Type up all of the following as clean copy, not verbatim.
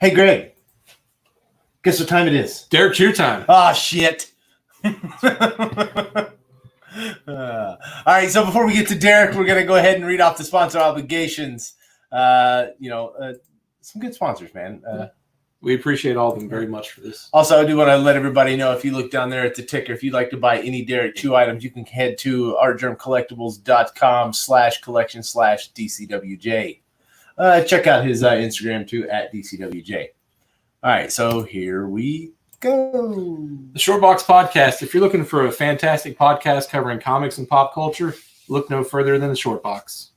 Hey, Greg. Guess what time it is? Derek, your time. Ah, shit. All right, so before we get to Derek, we're going to go ahead and read off the sponsor obligations. Some good sponsors, man. We appreciate all of them very much for this. Also, I do want to let everybody know, if you look down there at the ticker, if you'd like to buy any Derrick Chew items, you can head to artgermcollectibles.com/collection/DCWJ. Check out his Instagram, too, at DCWJ. All right, so here we go. The Short Box Podcast. If you're looking for a fantastic podcast covering comics and pop culture, look no further than the Short Box.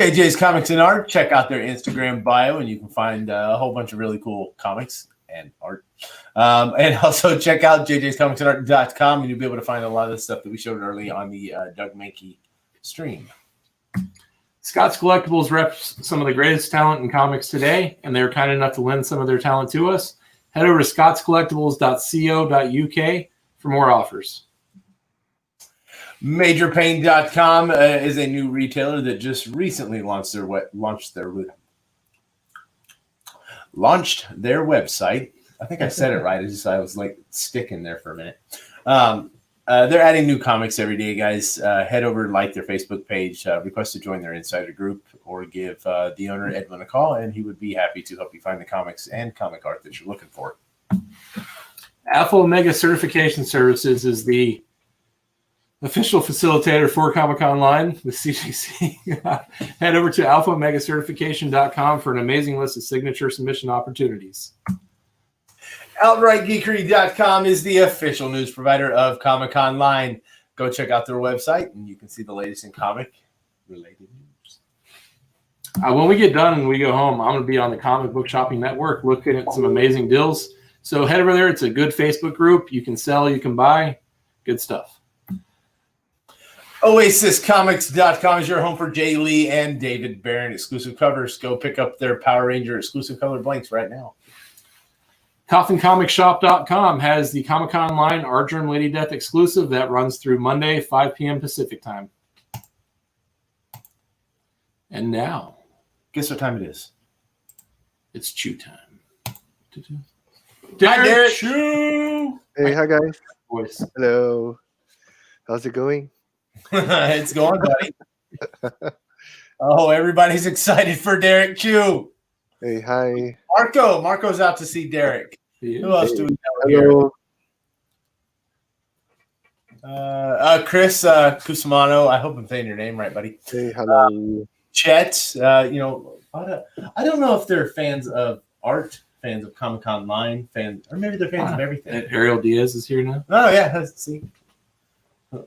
JJ's Comics and Art. Check out their Instagram bio, and you can find a whole bunch of really cool comics and art. And also check out jjscomicsandart.com, and you'll be able to find a lot of the stuff that we showed early on the Doug Mankey stream. Scott's Collectibles reps some of the greatest talent in comics today, and they're kind enough to lend some of their talent to us. Head over to scottscollectibles.co.uk for more offers. MajorPain.com is a new retailer that just recently launched their website. I think I said it right. I was like sticking there for a minute. They're adding new comics every day, guys. Head over and like their Facebook page, request to join their insider group, or give the owner, Edwin, a call, and he would be happy to help you find the comics and comic art that you're looking for. Alpha Omega Certification Services is the official facilitator for Comic Conline, the CGC. Head over to alphaomegacertification.com for an amazing list of signature submission opportunities. OutrightGeekery.com is the official news provider of Comic Conline. Go check out their website, and you can see the latest in comic-related news. When we get done and we go home, I'm going to be on the Comic Book Shopping Network looking at some amazing deals. So head over there. It's a good Facebook group. You can sell, you can buy. Good stuff. OasisComics.com is your home for Jay Lee and David Barron exclusive covers. Go pick up their Power Ranger exclusive color blanks right now. CoffinComicShop.com has the Comic Con line Artgerm Lady Death exclusive that runs through Monday, 5 p.m. Pacific time. And now, guess what time it is? It's Chew time. Derek Chew! Hey, hi guys. Voice. Hello. How's it going? It's going, buddy. Oh, everybody's excited for Derek Chew. Hey, hi. Marco's out to see Derek. Yeah. Who else do we know Hello. here? Chris Cusimano. I hope I'm saying your name right, buddy. Hey, hello. Chet. I don't know if they're fans of art, fans of Comic Conline, fans, or maybe they're fans of everything. Ariel Diaz is here now. Oh yeah, let's see. Oh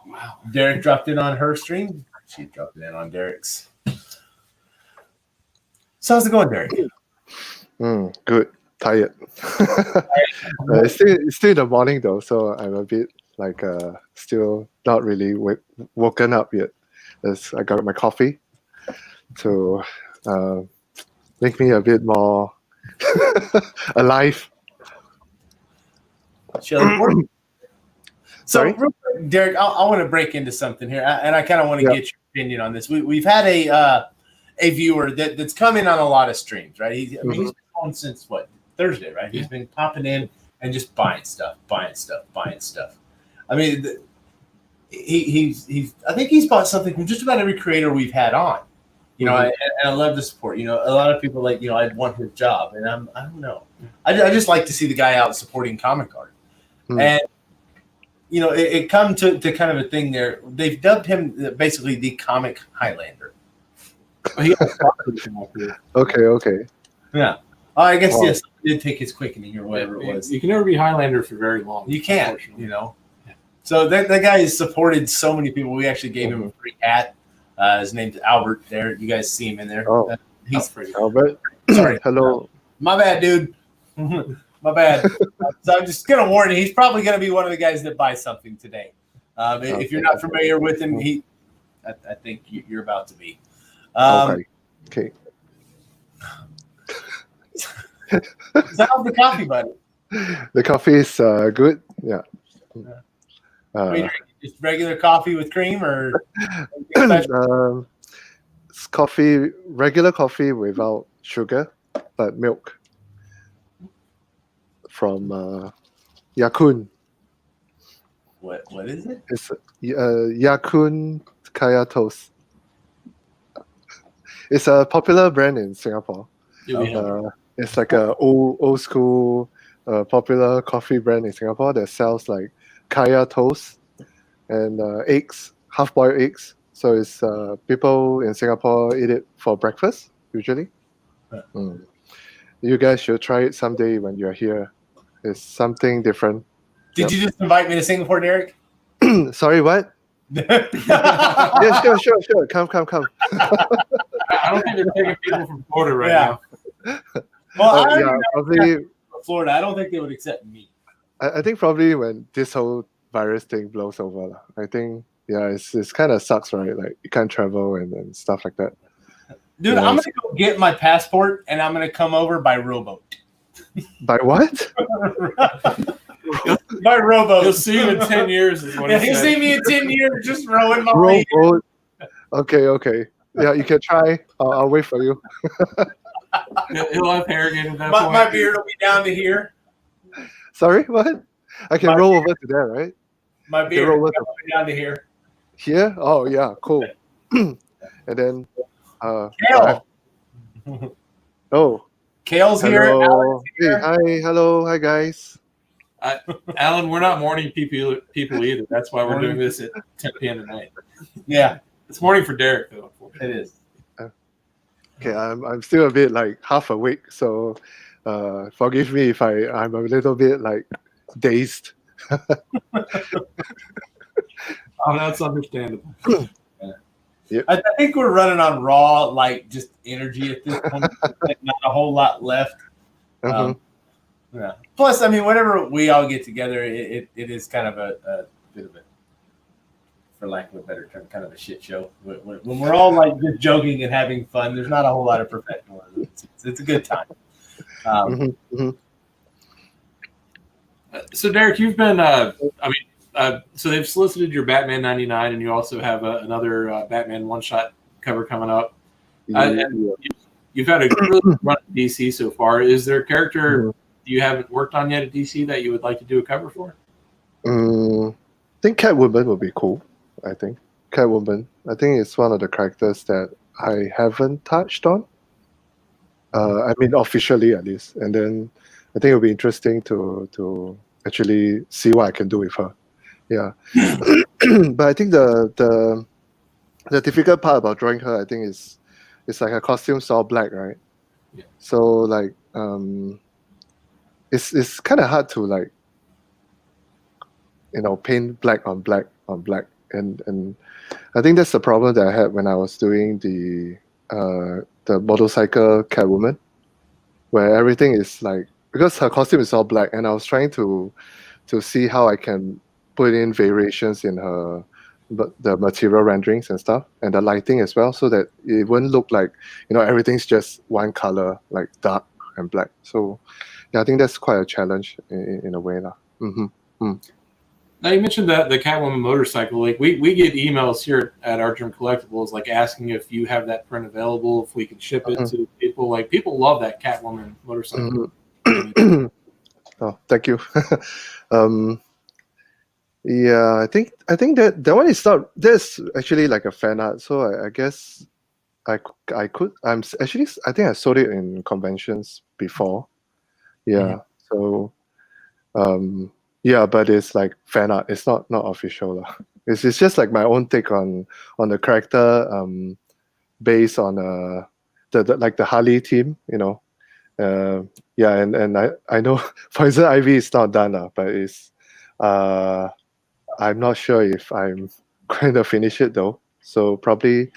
wow. Derek dropped in on her stream. She dropped it in on Derek's. So how's it going, Derek? Good. Tired. It's still in the morning though, so I'm a bit like still not really woken up yet. I got my coffee to make me a bit more alive. So, Sorry? real quick, Derek, I want to break into something here, and I kind of want to get your opinion on this. We've had a viewer that's come in on a lot of streams, right? He's been on since Thursday, right? He's been popping in and just buying stuff. I mean, I think he's bought something from just about every creator we've had on. You know, and I love the support. You know, a lot of people I'd want his job, and I don't know. I just like to see the guy out supporting comic art, and it come to kind of a thing there. They've dubbed him basically the comic Highlander. Okay. Yeah. Oh, I guess yes. He did take his quickening or whatever it was. You can never be Highlander for very long. You can't. So that guy has supported so many people. We actually gave him a free hat. His name's Albert. There, you guys see him in there. Oh, he's Albert. Sorry. Hello. My bad, dude. My bad. So I'm just gonna warn you. He's probably gonna be one of the guys that buys something today. If you're not familiar with him, I think you're about to be. Okay. How's the coffee, buddy? The coffee is good. Yeah. Just regular coffee with cream, or it's regular coffee without sugar. but milk from Ya-Kun. What is it? It's Ya-Kun Kaya Toast. It's a popular brand in Singapore. It's like a old school popular coffee brand in Singapore that sells like Kaya toast and eggs, half-boiled eggs. So it's people in Singapore eat it for breakfast usually. You guys should try it someday when you're here. It's something different. Did you just invite me to Singapore, Derek? Sorry, what? Yeah, sure. Come. I don't think they're taking people from Florida right now. Well, probably Florida. I don't think they would accept me. I think probably when this whole virus thing blows over, I think it's kind of sucks, right? Like you can't travel and stuff like that. Dude, I'm gonna go get my passport and I'm gonna come over by rowboat. By what? By rowboat. You'll see you in 10 years. Is what You'll see me in 10 years just rowing my rowboat. Okay. Yeah, you can try. I'll wait for you. He'll have hair again at that point. My beard will be down to here. Sorry, what? I can roll over to there, right? My beard will be down to here. Here? Oh, yeah, cool. And then Kale. Kale's hello. here. Hey, hi guys. Alan, we're not morning people either. That's why we're doing this at 10 p.m. tonight. Yeah. It's morning for Derek, though. It is. Okay, I'm still a bit like half awake, so forgive me if I'm a little bit like dazed. That's understandable. Yep. I think we're running on raw, like just energy at this point. Like not a whole lot left. Yeah. Plus, I mean, whenever we all get together, it is kind of a bit of a, for lack of a better term, kind of a shit show. When we're all like just joking and having fun, there's not a whole lot of professionalism. It's a good time. So, Derek, you've been, so they've solicited your Batman 99, and you also have another Batman one-shot cover coming up. And you've had a really good run at DC so far. Is there a character you haven't worked on yet at DC that you would like to do a cover for? I think Catwoman would be cool. I think Catwoman. I think it's one of the characters that I haven't touched on. I mean, officially at least. And then I think it'll be interesting to actually see what I can do with her. Yeah. But I think the difficult part about drawing her, I think, is it's like her costume's all black, right? Yeah. So like it's kind of hard to like paint black on black on black, and I think that's the problem that I had when I was doing the motorcycle Catwoman, where everything is like, because her costume is all black, and I was trying to see how I can put in variations in her the material renderings and stuff, and the lighting as well, so that it wouldn't look like everything's just one color, like dark and black. So yeah, I think that's quite a challenge in a way. Now you mentioned that the Catwoman motorcycle. Like we get emails here at Artgerm Collectibles, like asking if you have that print available, if we can ship it to people. Like people love that Catwoman motorcycle. Oh, thank you. Yeah, I think that one is not. There's actually like a fan art, so I guess I could. I think I sold it in conventions before. Yeah. So yeah, but it's like fan art. It's not official. It's just like my own take on the character, based on the Harley team, yeah, and I know Poison Ivy is not done, but it's I'm not sure if I'm going to finish it though. So probably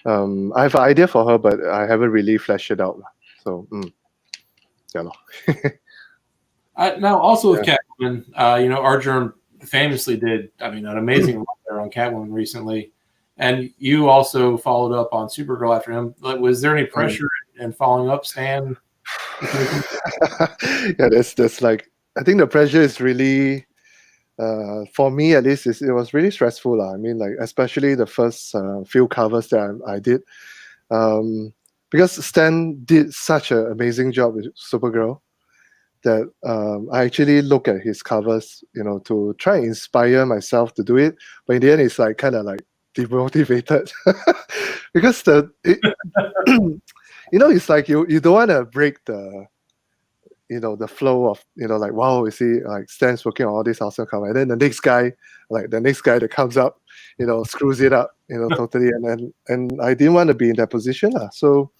I have an idea for her, but I haven't really fleshed it out. So yeah. Now, also with Catwoman, Artgerm famously did, an amazing run there on Catwoman recently, and you also followed up on Supergirl after him. Was there any pressure in following up, Stan? Yeah, that's like, I think the pressure is really, for me at least, it was really stressful. I mean, like especially the first few covers that I did. because Stan did such an amazing job with Supergirl that I actually look at his covers, to try and inspire myself to do it. But in the end, it's like kind of like demotivated because it's like you don't want to break the flow of like, wow, you see like Stan's working on all this awesome cover, and then the next guy that comes up, screws it up, totally, and I didn't want to be in that position, so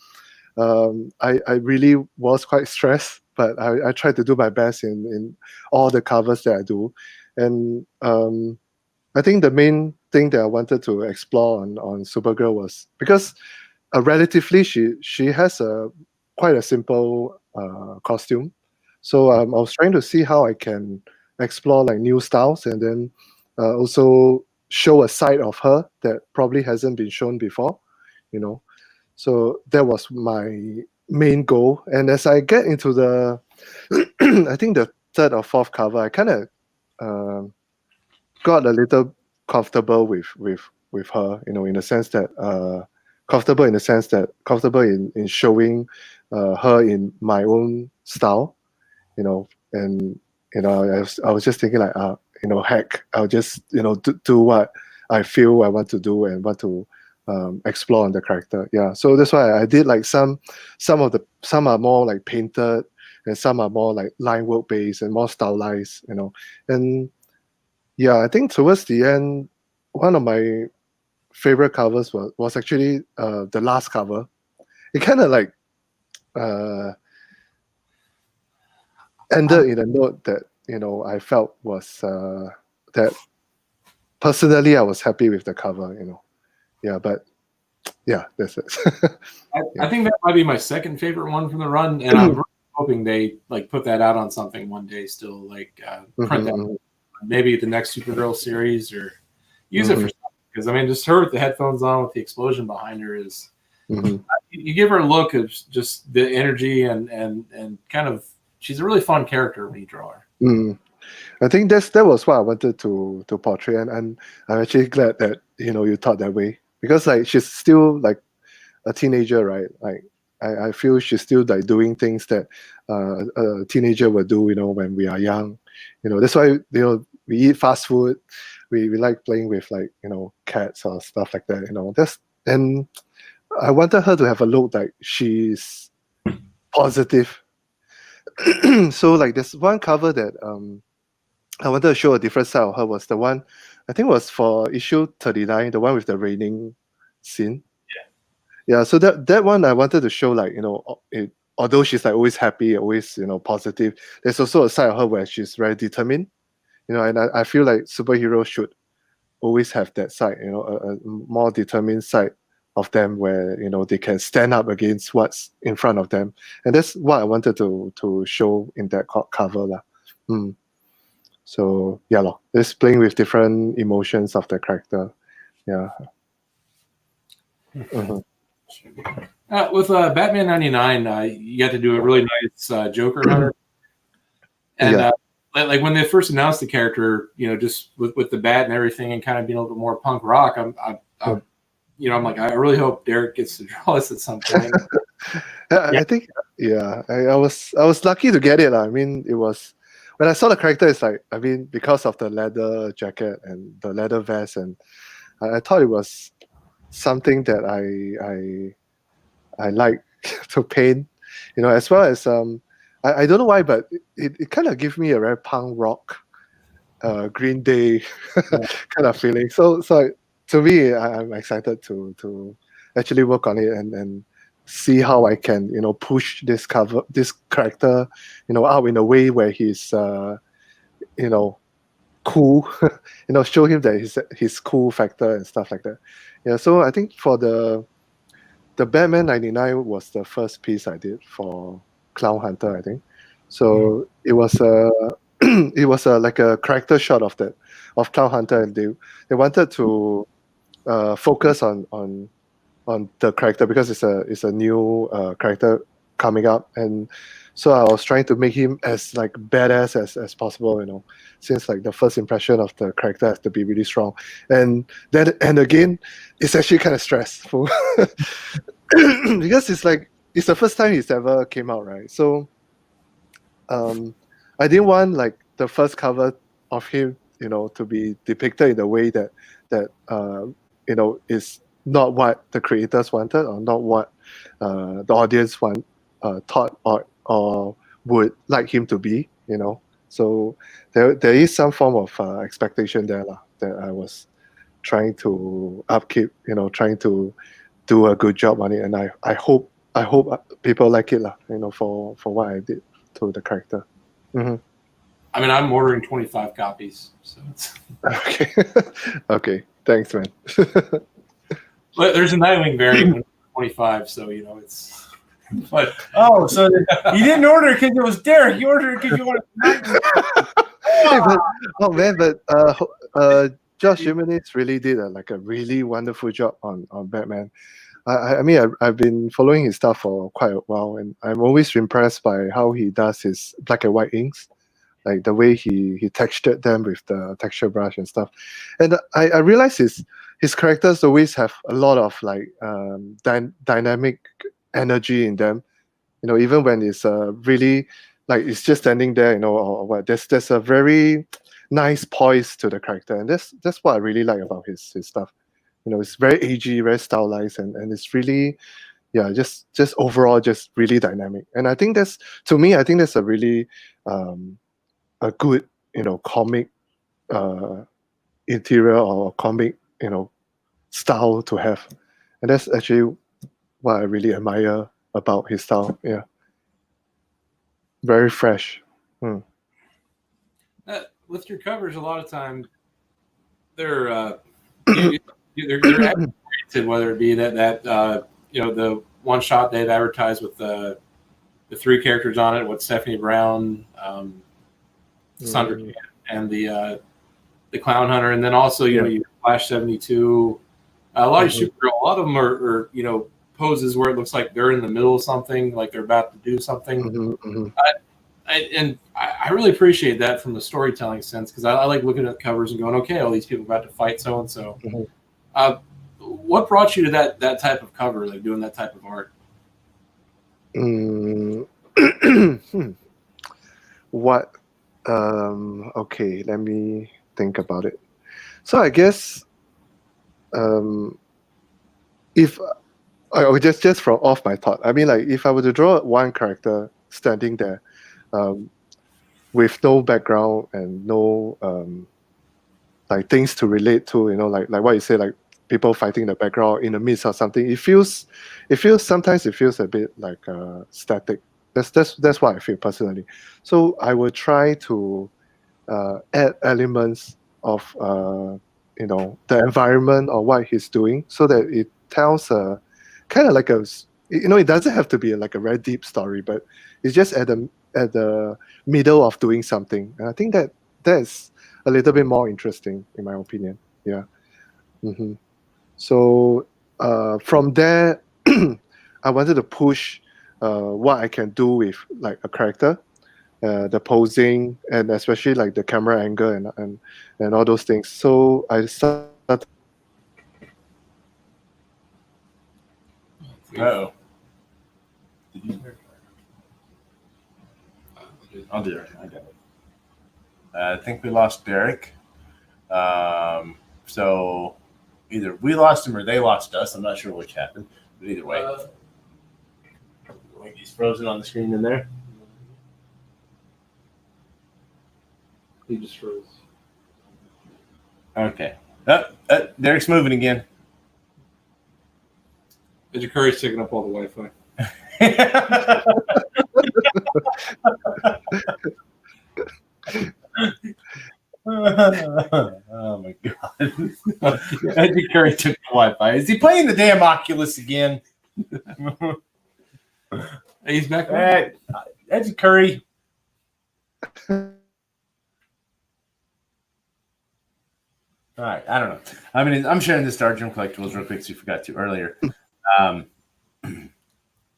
I really was quite stressed, but I tried to do my best in all the covers that I do, and I think the main thing that I wanted to explore on Supergirl was because relatively she has quite a simple costume. So I was trying to see how I can explore like new styles, and then also show a side of her that probably hasn't been shown before, So that was my main goal. And as I get into the, I think the third or fourth cover, I kind of got a little comfortable with her, in the sense that comfortable in showing her in my own style. And I was just thinking like, heck, I'll just do what I feel I want to do and want to explore on the character. Yeah, so that's why I did like some are more like painted, and some are more like line work based and more stylized. And yeah, I think towards the end, one of my favorite covers was actually the last cover. It kind of like ended in a note that I felt was that personally I was happy with the cover. Yeah, but yeah, that's it. I think that might be my second favorite one from the run, and I'm really hoping they like put that out on something one day. Still, like print that, maybe the next Supergirl series, or use it for something. Because I mean, just her with the headphones on with the explosion behind her is. You give her a look of just the energy and kind of, she's a really fun character when you draw her. I think that was what I wanted to portray, and I'm actually glad that you thought that way, because like she's still like a teenager, right? Like I feel she's still like doing things that a teenager would do, when we are young. That's why we eat fast food, we like playing with like cats or stuff like that. And I wanted her to have a look like she's positive. So like there's one cover that I wanted to show a different side of her, was the one I think was for issue 39, the one with the raining scene. Yeah, so that one I wanted to show like, although she's like always happy, always positive, there's also a side of her where she's very determined, and I feel like superheroes should always have that side, a more determined side of them, where they can stand up against what's in front of them, and that's what I wanted to show in that cover lah. So yeah, just playing with different emotions of the character. Yeah. With Batman 99, you got to do a really nice Joker hunter, and like when they first announced the character, just with the bat and everything, and kind of being a little bit more punk rock, I'm like, I really hope Derrick gets to draw this at some point. I think, I was lucky to get it. I mean, it was, when I saw the character, it's like, I mean, because of the leather jacket and the leather vest, and I thought it was something that I like to paint, as well as I don't know why, but it kind of gives me a very punk rock, Green Day kind of feeling. So to me, I'm excited to actually work on it and see how I can, push this character, out in a way where he's, cool, show him that his cool factor and stuff like that. Yeah, so I think for the Batman 99 was the first piece I did for Clown Hunter, I think. So it was like a character shot of Clown Hunter, and they wanted to focus on the character because it's a new character coming up, and so I was trying to make him as like badass as possible, since like the first impression of the character has to be really strong, and again it's actually kind of stressful because it's the first time he's ever came out, right? So I didn't want like the first cover of him, to be depicted in a way that is not what the creators wanted, or not what the audience thought or would like him to be. So there is some form of expectation there that I was trying to upkeep, trying to do a good job on it, and I hope people like it for what I did to the character. Mm-hmm. I mean, I'm ordering 25 copies, so it's Okay. Okay, thanks, man. but there's a Nightwing variant 25, so it's. But Oh, so you didn't order it because it was Derek. You ordered it because you wanted. But Josh Jimenez really did a really wonderful job on Batman. I mean, I've been following his stuff for quite a while, and I'm always impressed by how he does his black and white inks, like the way he textured them with the texture brush and stuff. And I realize his characters always have a lot of dynamic energy in them. Even when it's really like it's just standing there, or what. There's a very nice poise to the character, and that's what I really like about his stuff. It's very agey, very stylized, and it's really, just overall just really dynamic. And I think that's a really a good comic interior or comic style to have, and that's actually what I really admire about his style. Yeah, very fresh. With your covers, a lot of time they're they're oriented, whether it be that the one shot they've advertised with the three characters on it, with Stephanie Brown, Sandra Kent, and the Clown Hunter, and then also you Flash 72. A lot of Supergirl, a lot of them are poses where it looks like they're in the middle of something, like they're about to do something. I really appreciate that from the storytelling sense, because I like looking at covers and going, okay, all these people are about to fight so and so. What brought you to that type of cover, like doing that type of art? What? Okay, let me think about it. So I guess if I would just from off my thought, I mean, like if I were to draw one character standing there with no background and no like things to relate to, like what you say, like people fighting in the background in the midst of something, sometimes it feels a bit like static. That's what I feel personally. So I will try to add elements of the environment or what he's doing, so that it tells kind of like it doesn't have to be like a very deep story, but it's just at the middle of doing something, and I think that's a little bit more interesting in my opinion. Yeah. So from there, I wanted to push what I can do with like a character, the posing, and especially like the camera angle and all those things. So I started. Uh-oh. I'll do it. I got it. I think we lost Derek. So either we lost him or they lost us. I'm not sure which happened, but either way. Like he's frozen on the screen in there. He just froze. Okay. Derek's moving again. Agent Curry's taking up all the Wi-Fi. Oh my god. Agent Curry took the Wi-Fi. Is he playing the damn Oculus again? He's back. Agent Curry. All right, I don't know. I mean, I'm sharing the Star Gym collectibles real quick, so you forgot to earlier. All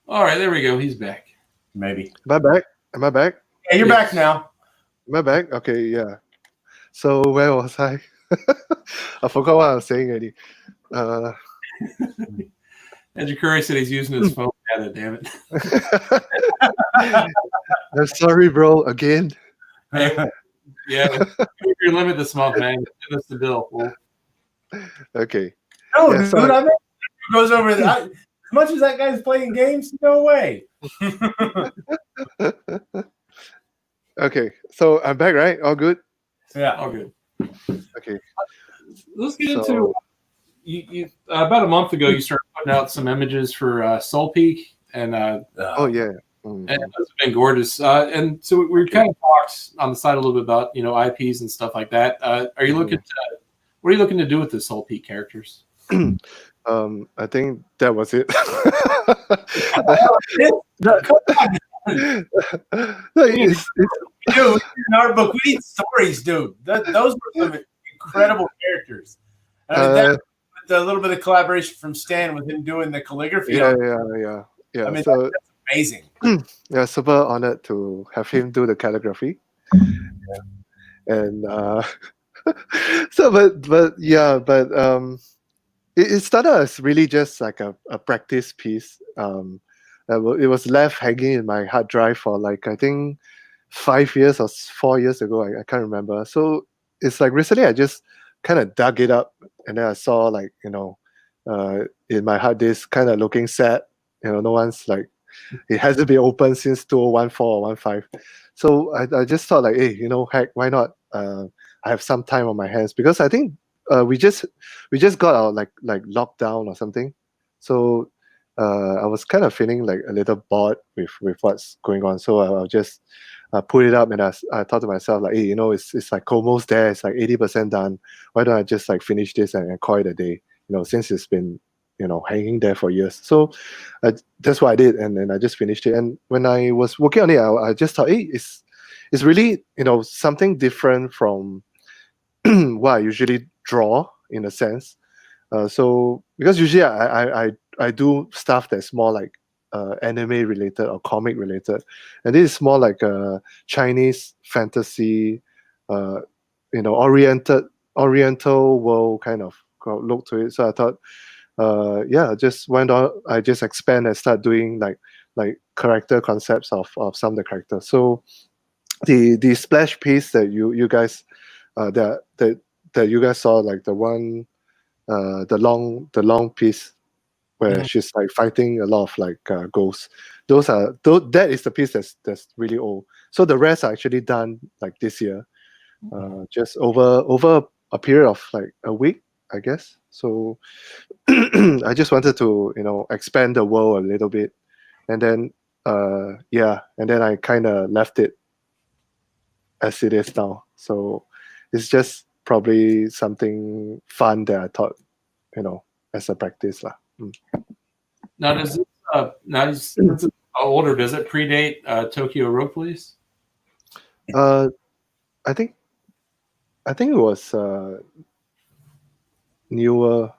right, there we go. He's back. Maybe. Am I back? Yeah, you're back now. Am I back? Okay, yeah. So where was I? I forgot what I was saying already. Andrew Curry said he's using his phone data, damn it. I'm sorry, bro. Again. Yeah, your limit this month, man. Give us the bill. Fool. Okay. No, Yeah, dude, so- I mean, it goes over as much as that guy's playing games, no way. Okay, so I'm back, right? All good? Yeah. All good. Okay. Let's get So- into you about a month ago. You started putting out some images for Soul Peak, and Oh, yeah. and those have been gorgeous. And so we kind of talked on the side a little bit about IPs and stuff like that. Are you looking to what are you looking to do with the Soul Peak characters? I think that was it. No, it's, Dude, in our book, we need stories, dude. Those were some incredible characters. I mean, that, with a little bit of collaboration from Stan with him doing the calligraphy. yeah. I mean, So that's amazing. yeah, super honored to have him do the calligraphy. And so, but it started as really just like a practice piece. It was left hanging in my hard drive for like I think 5 years or 4 years ago. I can't remember. So it's like recently I just kind of dug it up, and then I saw like in my hard disk kind of looking sad. No one's like it hasn't been open since 2014 or 15. So I just thought like, hey, heck, why not? I have some time on my hands because I think we just got our like lockdown or something. So I was kind of feeling like a little bored with what's going on. So I'll just put it up, and I thought to myself like, hey, it's like almost there. It's like 80% done. Why don't I just like finish this and call it a day? Since it's been hanging there for years. So that's what I did, and then I just finished it. And when I was working on it, I just thought, hey, it's really something different from what I usually draw in a sense. So because usually I do stuff that's more like anime related or comic related, and this is more like a Chinese fantasy, Oriental world kind of look to it. So I thought, just went on. I just expand and start doing like character concepts of some of the characters. So the splash piece that you guys that you guys saw, like the one the long piece where she's like fighting a lot of like ghosts. That is the piece that's really old. So the rest are actually done like this year, just over a period of like a week, I guess. So I just wanted to expand the world a little bit, and then and then I kind of left it as it is now. So it's just probably something fun that I thought as a practice lah. Now does this older, does it predate Tokyo Road Police? I think it was newer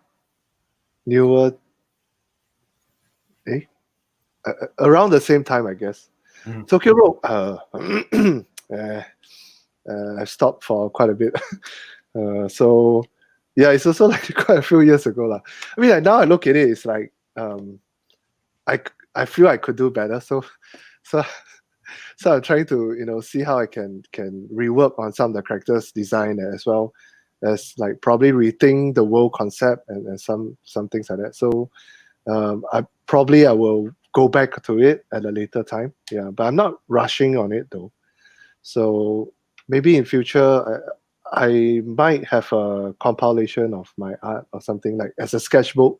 around the same time, I guess. Tokyo Road I stopped for quite a bit. So yeah, it's also like quite a few years ago lah. I mean, like now I look at it, it's like I feel I could do better. So I'm trying to see how I can rework on some of the characters' design, as well as like probably rethink the world concept and some things like that. So I will go back to it at a later time. Yeah, but I'm not rushing on it though. So maybe in future I might have a compilation of my art or something like as a sketchbook,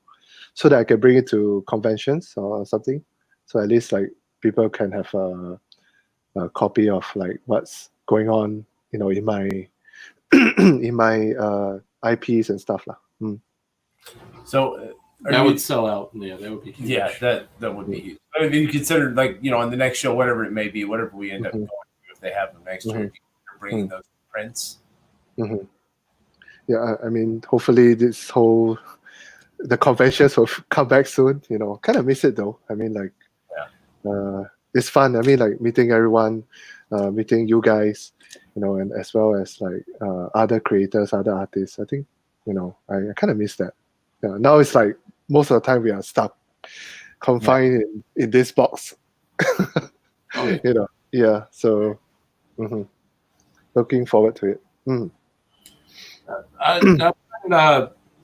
so that I can bring it to conventions or something. So at least like people can have a copy of like what's going on, in my in my IPs and stuff lah. So That would sell out. Yeah, that would be huge. Yeah, that would be huge. I mean, you consider like on the next show, whatever it may be, whatever we end up going through, if they have them next year, they're bringing those prints. Yeah, I mean, hopefully the conventions will come back soon. Kind of miss it though. I mean, like, it's fun. I mean, like meeting everyone, meeting you guys, and as well as like other creators, other artists. I think I kind of miss that. Yeah, now it's like most of the time we are stuck confined in this box. Oh, Yeah. So looking forward to it.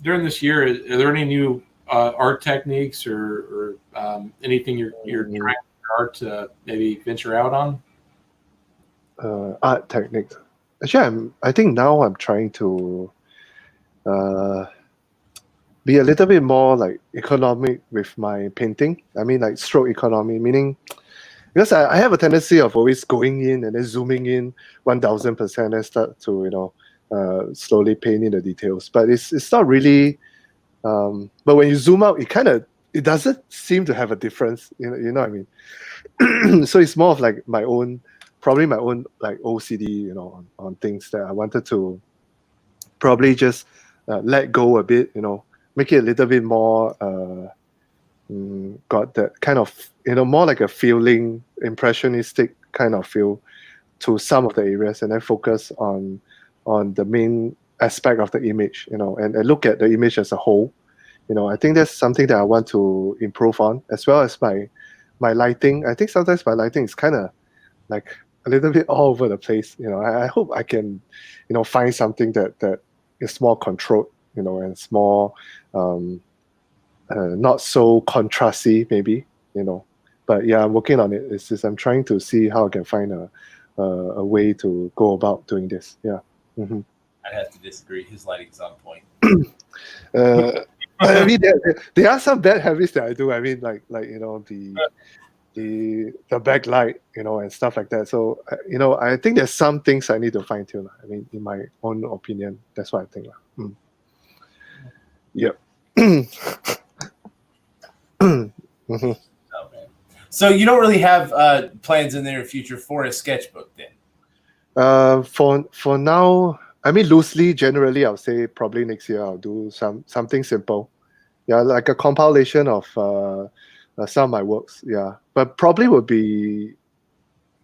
During this year, are there any new art techniques or anything you're trying your art to maybe venture out on? Art techniques. Actually, I think now I'm trying to be a little bit more like economic with my painting. I mean, like stroke economy, meaning because I have a tendency of always going in and then zooming in 1000% and start to slowly paint in the details. But it's not really. But when you zoom out, it doesn't seem to have a difference. You know what I mean? So it's more of like probably my own like OCD, on things that I wanted to probably just let go a bit, make it a little bit more got that kind of more like a feeling, impressionistic kind of feel to some of the areas, and then focus on the main aspect of the image, and look at the image as a whole. I think that's something that I want to improve on, as well as my lighting. I think sometimes my lighting is kind of like a little bit all over the place. I hope I can find something that is more controlled, and it's more not so contrasty maybe, but yeah, I'm working on it. It's just I'm trying to see how I can find a way to go about doing this. Yeah. I'd have to disagree. His lighting's on point. I mean, there are some bad habits that I do. I mean, like the backlight, and stuff like that. So I think there's some things I need to fine tune. I mean, in my own opinion, that's what I think. Yep. Okay. So you don't really have plans in the near future for a sketchbook, then? For now, I mean, loosely, generally, I'll say probably next year I'll do something simple. Yeah, like a compilation of some of my works. Yeah, but probably would be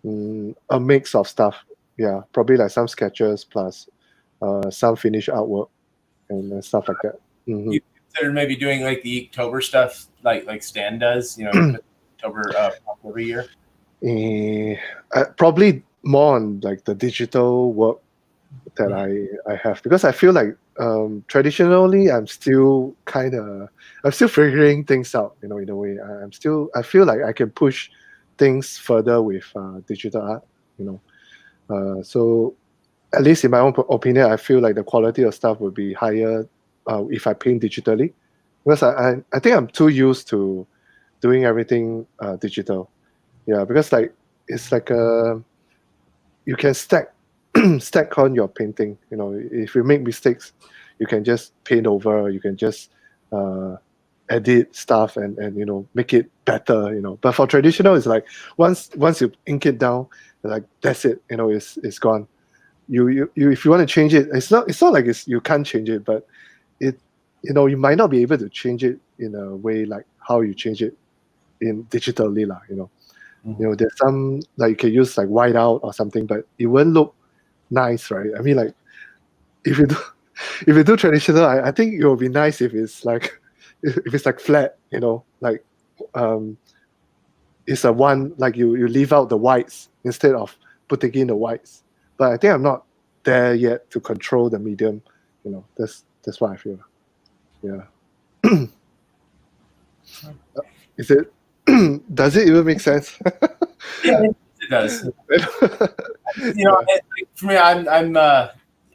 a mix of stuff. Yeah, probably like some sketches plus some finished artwork and stuff like that. You consider maybe doing like the Inktober stuff, like Stan does. Inktober every year. Probably more on like the digital work that I have, because I feel like traditionally I'm still figuring things out, in a way. I feel like I can push things further with digital art. So at least in my own opinion, I feel like the quality of stuff would be higher if I paint digitally, because I think I'm too used to doing everything digital. Yeah, because it's like you can stack on your painting. If you make mistakes, you can just paint over. You can just edit stuff and make it better. But for traditional, it's like once you ink it down, like that's it. It's gone. You if you want to change it, it's not like you can't change it, but you might not be able to change it in a way like how you change it in digitally, there's some like you can use like whiteout or something, but it won't look nice, right? I mean, like if you do traditional, I think it will be nice if it's like flat, like it's a one, like you leave out the whites instead of putting in the whites. But I think I'm not there yet to control the medium. That's what I feel. Yeah. Is it? Does it even make sense? Yeah, it does. For me, I'm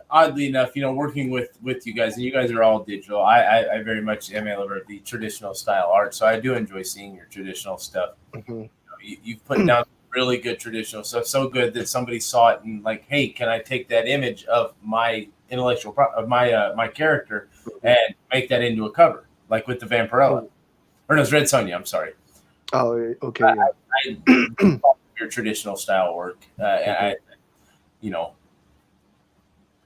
oddly enough, working with you guys, and you guys are all digital. I very much am a lover of the traditional style art, so I do enjoy seeing your traditional stuff. You've put down really good traditional stuff, so good that somebody saw it and like, hey, can I take that image of my my character and make that into a cover, like with the Vampirella, or no, it's Red Sonja. I'm sorry. Oh, okay. Yeah. Your traditional style work, and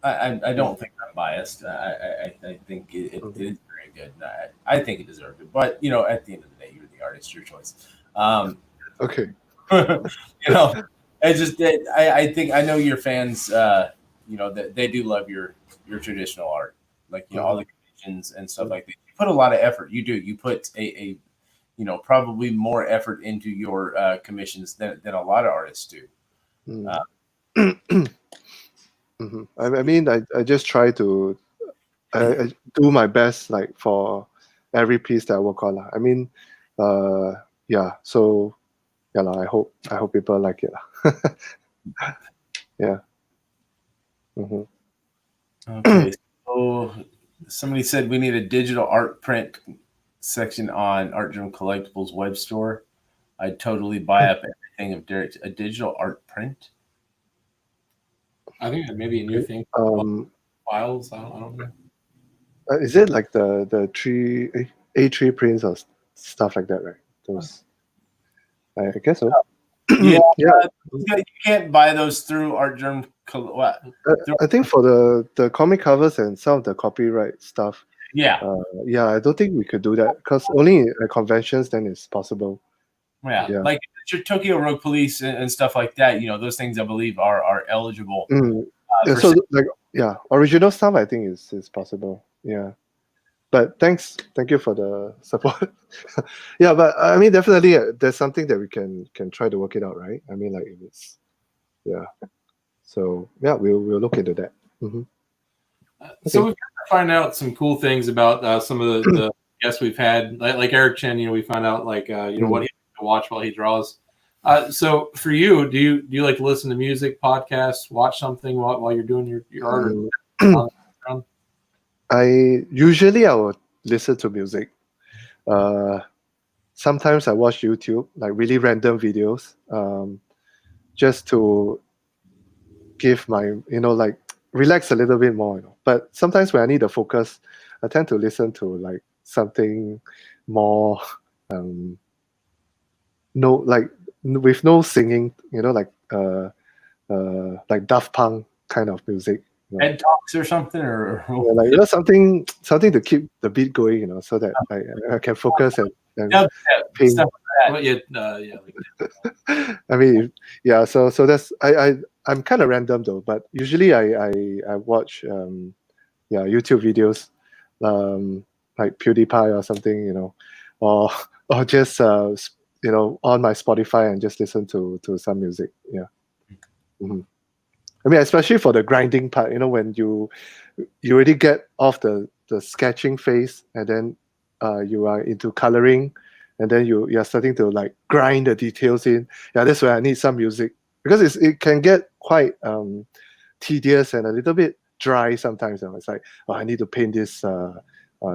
I don't think I'm biased. I think it is very good. I think it deserved it, but at the end of the day, you're the artist, your choice. Okay. It's just that I think I know your fans. That they do love your traditional art, like all the conventions and stuff like that. You put a lot of effort. You do. You put a probably more effort into your commissions than a lot of artists do. I mean, I just try to I do my best, like for every piece that I work on. I mean, yeah. So yeah, I hope people like it. Yeah. Okay. So somebody said we need a digital art print section on Art Journal Collectibles web store. I'd totally buy up everything of Derrick. A digital art print? I think that maybe a new thing. Files. I don't know. Is it like the A3 prints or stuff like that, right? Those, I guess so. Yeah, Yeah. You can't buy those through Art Journal. I think for the comic covers and some of the copyright stuff. Yeah. Yeah, I don't think we could do that because only at conventions then it's possible. Yeah. Yeah. Like your Tokyo Rogue Police and stuff like that. Those things I believe are eligible. Yeah, so like original stuff I think is possible. Yeah. But thank you for the support. Yeah, but I mean definitely there's something that we can try to work it out, right? I mean, like if it's so yeah, we'll look into that. So we've got to find out some cool things about some of the guests we've had, like Eric Chen. We find out like what he likes to watch while he draws. So for you, do you like to listen to music, podcasts, watch something while you're doing your art? I will listen to music. Sometimes I watch YouTube, like really random videos, just to give my like relax a little bit more. But sometimes when I need a focus, I tend to listen to like something more with no singing, like Daft Punk kind of music. Head talks or something, or like something to keep the beat going, so that I can focus and paint. Stuff like that. I mean, yeah. So that's I'm kind of random though, but usually I watch YouTube videos, like PewDiePie or something, or just on my Spotify and just listen to some music. Yeah. I mean, especially for the grinding part, when you already get off the sketching phase and then you are into coloring and then you're starting to like grind the details in. Yeah, that's where I need some music because it can get quite tedious and a little bit dry sometimes. It's like, I need to paint this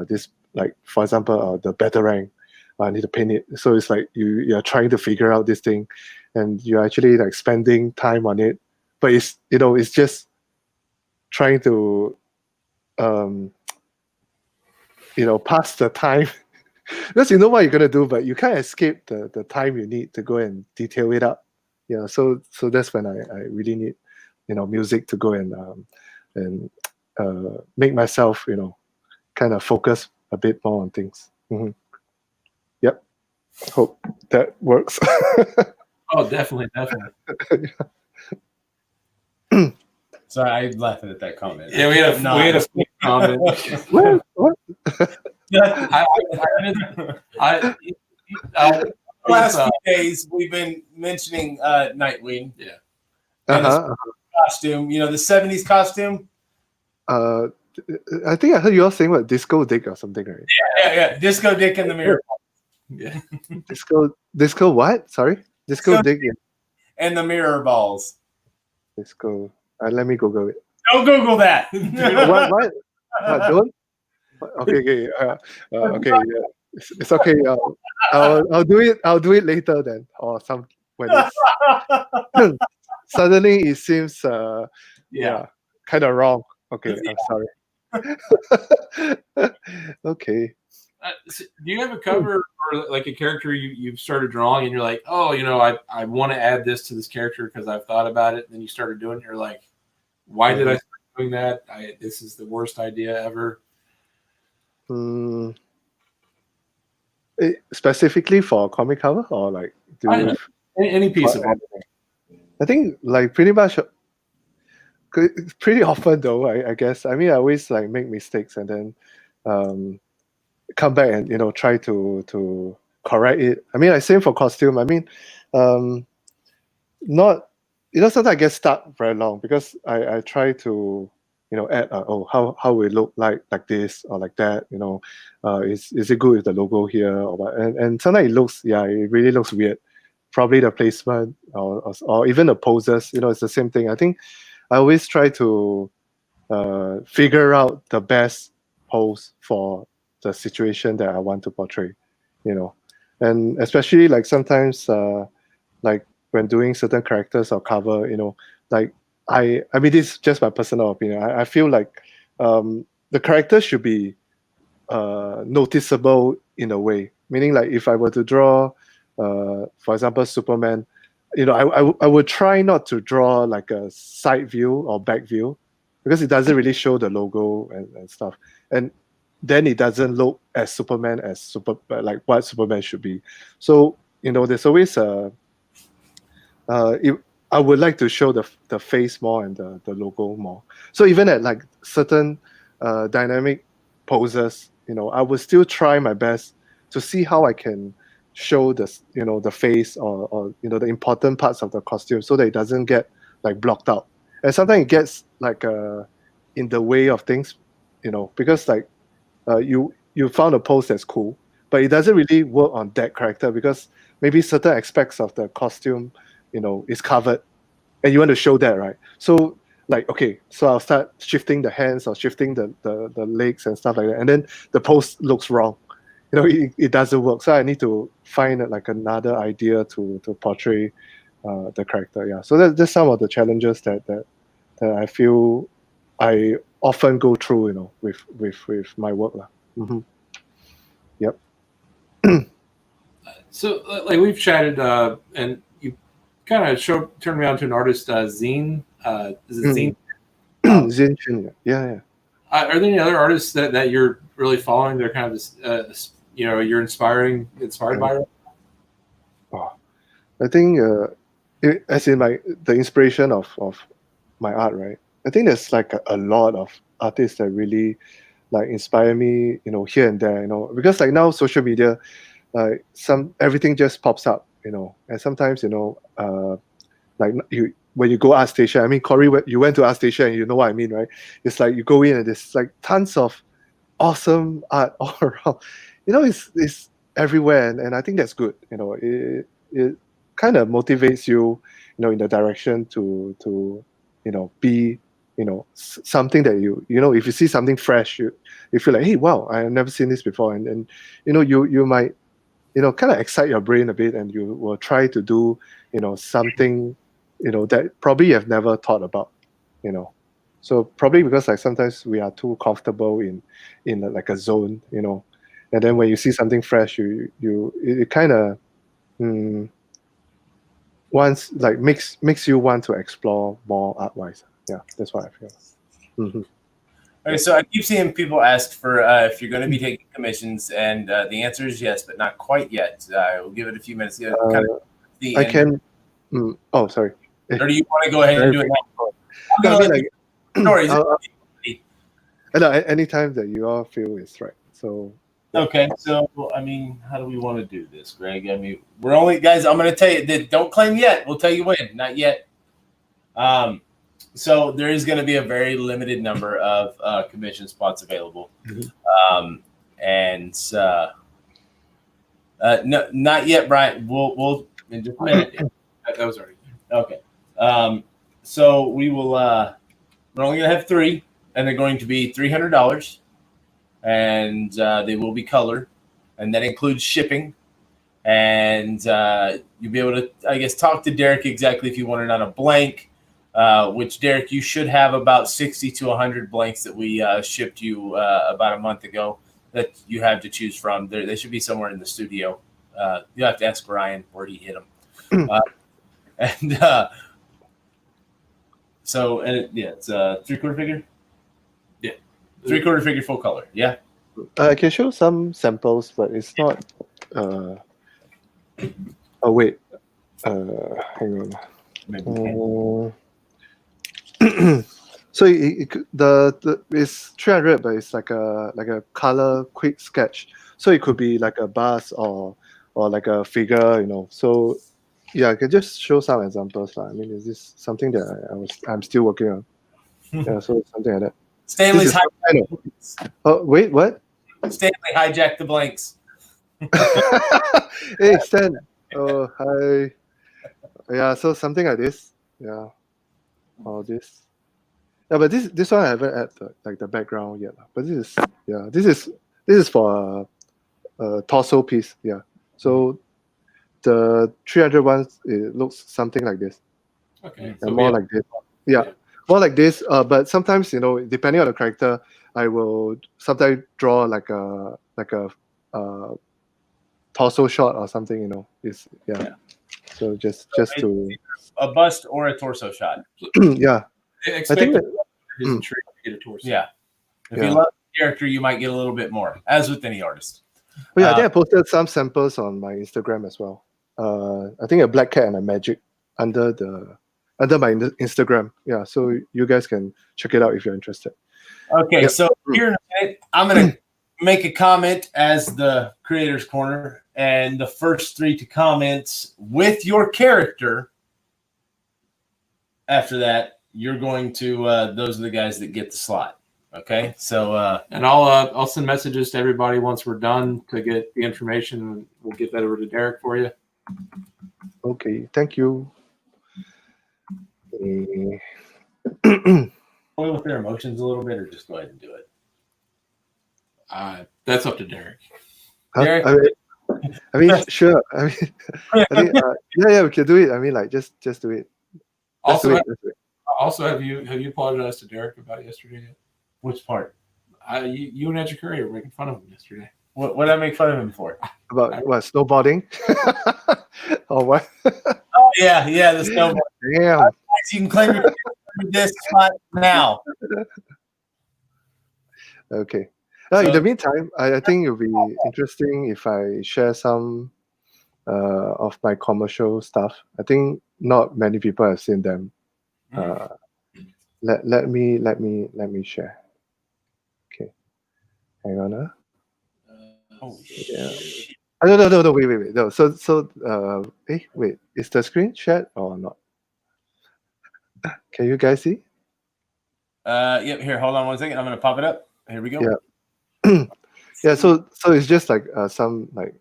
this, like for example, the Batarang. I need to paint it. So it's like you're trying to figure out this thing and you're actually like spending time on it. But it's just trying to pass the time because you know what you're gonna do, but you can't escape the time you need to go and detail it up. Yeah, so that's when I really need music to go and make myself kind of focus a bit more on things. Yep, hope that works. Oh, definitely. So I'm laughing at that comment. Yeah, we had a comment. What? Last few days we've been mentioning Nightwing. Yeah. Costume, the 70s costume. I think I heard you all saying what Disco Dick or something, right? Yeah. Disco Dick in the mirror. Yeah. Disco what? Sorry, Disco Dick and the mirror balls. Disco. Let me Google it. Don't Google that. What? Don't. Okay. Okay. Yeah. It's okay. I'll do it. I'll do it later then, or some when it's suddenly it seems kind of wrong. Okay, I'm sorry. Okay. So do you have a cover or like a character you've started drawing and you're like, oh, I want to add this to this character because I've thought about it, and then you started doing it, you're like, why did I start doing that? This is the worst idea ever. Specifically for a comic cover or like any piece of art? I think like pretty much pretty often though, I guess. I mean, I always like make mistakes and then come back and try to correct it. I mean, same for costume. I mean, not sometimes I get stuck very long because I try to add how we look like this or like that. Is it good with the logo here or what? And sometimes it really looks weird. Probably the placement or even the poses. It's the same thing. I think I always try to figure out the best pose for the situation that I want to portray. And especially like sometimes like when doing certain characters or cover, like I mean, this is just my personal opinion. I feel like the character should be noticeable in a way. Meaning, like if I were to draw, for example, Superman, I would try not to draw like a side view or back view because it doesn't really show the logo and stuff. And then it doesn't look as Superman like what Superman should be. So there's always I would like to show the face more and the logo more. So even at like certain dynamic poses, I would still try my best to see how I can show the face or the important parts of the costume so that it doesn't get like blocked out. And sometimes it gets like in the way of things, because like you found a pose that's cool, but it doesn't really work on that character because maybe certain aspects of the costume is covered and you want to show that, right? So like, okay, so I'll start shifting the hands or shifting the legs and stuff like that, and then the pose looks wrong. It doesn't work. So I need to find like another idea to portray the character. Yeah. So that's some of the challenges that I feel I often go through, with my work. Mm-hmm. Yep. So like we've chatted and you kind of turned me on to an artist, Zine. Is it Zine? Zine Junior. Yeah. Are there any other artists that you're really following? They're kind of you're inspired by? Oh, I think as in like the inspiration of my art, right? I think there's like a lot of artists that really like inspire me, here and there, because like now social media, like everything just pops up, and sometimes like when you go art station, I mean, Corey, you went to art station and you know what I mean, right? It's like you go in and there's like tons of awesome art all around. It's everywhere, and I think that's good. It kind of motivates you, in the direction to be something that if you see something fresh, you feel like, hey, wow, I've never seen this before, and you might kind of excite your brain a bit, and you will try to do something that probably you have never thought about. So probably because like sometimes we are too comfortable in like a zone, and then when you see something fresh, it kind of once like makes you want to explore more art-wise. Yeah, that's what I feel. Mm-hmm. Okay, so I keep seeing people ask for if you're going to be taking commissions, and the answer is yes, but not quite yet. We'll give it a few minutes. I can. Oh, sorry. Or do you want to go ahead and do it now? No, I mean, Stories. Anytime that you all feel is right. So. Okay, so I mean, how do we want to do this, Greg? I mean, we're only guys. I'm going to tell you that don't claim yet. We'll tell you when, not yet. So there is going to be a very limited number of commission spots available, and no, not yet, Brian. We'll in just a minute. That was already okay. So we will. We're only going to have 3, and they're going to be $300. And they will be color, and that includes shipping. And you'll be able to, I guess, talk to Derrick exactly if you want it on a blank. Which Derrick, you should have about 60 to 100 blanks that we shipped you about a month ago that you have to choose from. They should be somewhere in the studio. You have to ask Ryan where he hid them. So it's a 3/4 figure. 3/4 figure full color, yeah. I can show some samples, but it's not. Oh wait, hang on. So it's 300, but it's like a color quick sketch. So it could be like a bus or or like a figure, So yeah, I can just show some examples. I mean, is this something that I'm still working on? Yeah, so something like that. Stanley's Oh wait, what? Stanley hijacked the blanks. Hey Stan. Oh hi. Yeah, so something like this. Yeah. All this. Yeah, but this one I haven't add the background yet. But this is for a torso piece. Yeah. So the 300 ones, it looks something like this. Okay. So more like this. Yeah. More like this. But sometimes, depending on the character, I will sometimes draw like a torso shot or something. So just to a bust or a torso shot. Yeah. I think that isn't true to get a torso. Yeah. If you love the character, you might get a little bit more, as with any artist. Oh, yeah, I think I posted some samples on my Instagram as well. I think a black cat and a magic under my Instagram. Yeah, so you guys can check it out if you're interested. Okay, so here in a minute, I'm going to make a comment as the creator's corner, and the first 3 to comments with your character. After that, you're going to those are the guys that get the slot. Okay, so and I'll send messages to everybody once we're done to get the information. We'll get that over to Derrick for you. Okay, thank you. Play with their emotions a little bit, or just go ahead and do it. That's up to Derrick. Derrick? I mean, sure. I mean, I think, yeah, we can do it. I mean, like, just do it. Also, have you apologized to Derrick about yesterday yet? Which part? You and Edgecurry were making fun of him yesterday. What did I make fun of him for? About what? Snowboarding? Or what? Oh yeah, the snowboard. Damn. You can claim your this spot now. Okay. In the meantime, I think it'll be interesting if I share some of my commercial stuff. I think not many people have seen them. Let me share. Okay. Hang on. Yeah. No, wait. No. So wait, is the screen shared or not? Can you guys see? Yep, here, hold on one second. I'm gonna pop it up. Here we go. Yeah. Yeah, so it's just like some like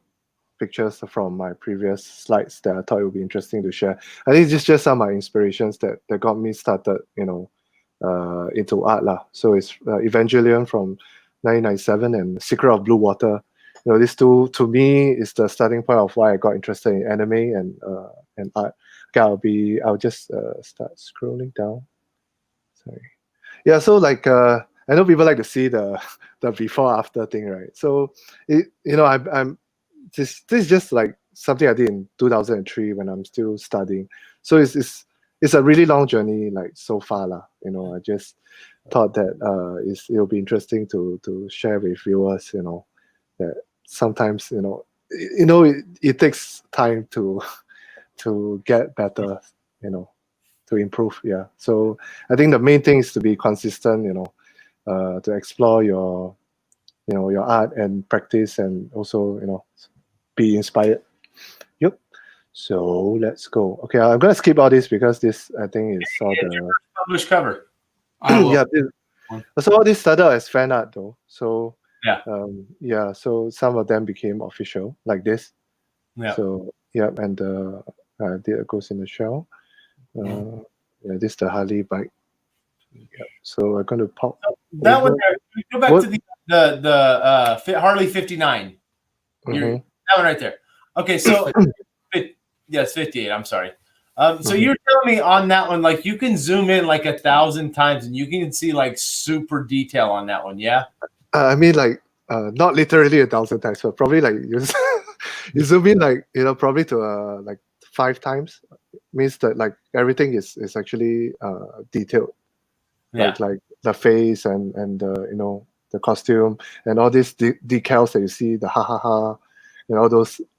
pictures from my previous slides that I thought it would be interesting to share. I think it's just some of my inspirations that got me started, into art lah. So it's Evangelion from 1997 and Secret of Blue Water. These two to me is the starting point of why I got interested in anime and art. Okay, I'll just start scrolling down. Sorry. Yeah, so like I know people like to see the before after thing, right? So I'm this is just like something I did in 2003 when I'm still studying. So it's a really long journey, like so far lah. I just thought that it'll be interesting to share with viewers. That sometimes it takes time to get better. To improve. Yeah. So I think the main thing is to be consistent. To explore your art and practice, and also be inspired. Yep. So let's go. Okay, I'm gonna skip all this because this I think is all the published cover. Yeah. So all this started as fan art though. So yeah. So some of them became official like this. Yeah. So yeah, and there goes in the shell. This is the Harley bike. Yeah. So I'm going to pop. That one there. Go back to the Harley 59. That one right there. Okay, so it's 58. I'm sorry. So you're telling me on that one, like you can zoom in like 1,000 times and you can see like super detail on that one. Yeah. I mean, like not literally 1,000 times, but probably like you zoom in like probably to like 5 times. Means that like everything is actually detailed. Yeah. Like the face and the costume and all these decals that you see, the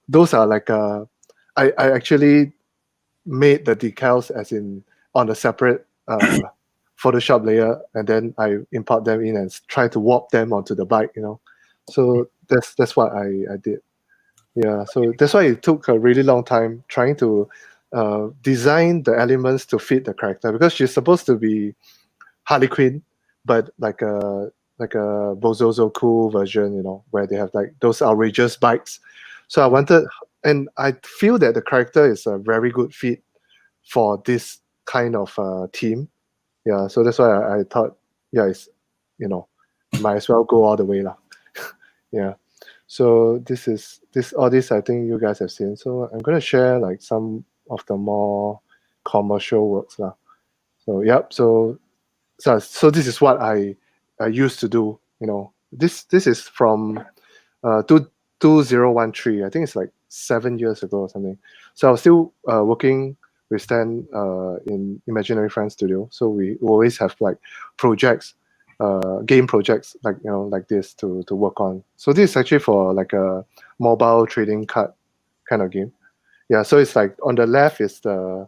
those are like I actually made the decals as in on a separate Photoshop layer, and then I import them in and try to warp them onto the bike. So that's what I did. Yeah, so that's why it took a really long time trying to design the elements to fit the character, because she's supposed to be Harley Quinn, but like a Bozozo cool version, where they have like those outrageous bikes. So I wanted, and I feel that the character is a very good fit for this kind of team. Yeah, so that's why I thought, yeah, it's might as well go all the way lah. Yeah. So all this I think you guys have seen. So I'm gonna share like some of the more commercial works lah. So yep. So this is what I used to do. This is from 2013. I think it's like 7 years ago or something. So I was still working with Stan in Imaginary Friends Studio. So we always have like projects, game projects like this to work on. So this is actually for like a mobile trading card kind of game. Yeah. So it's like on the left is the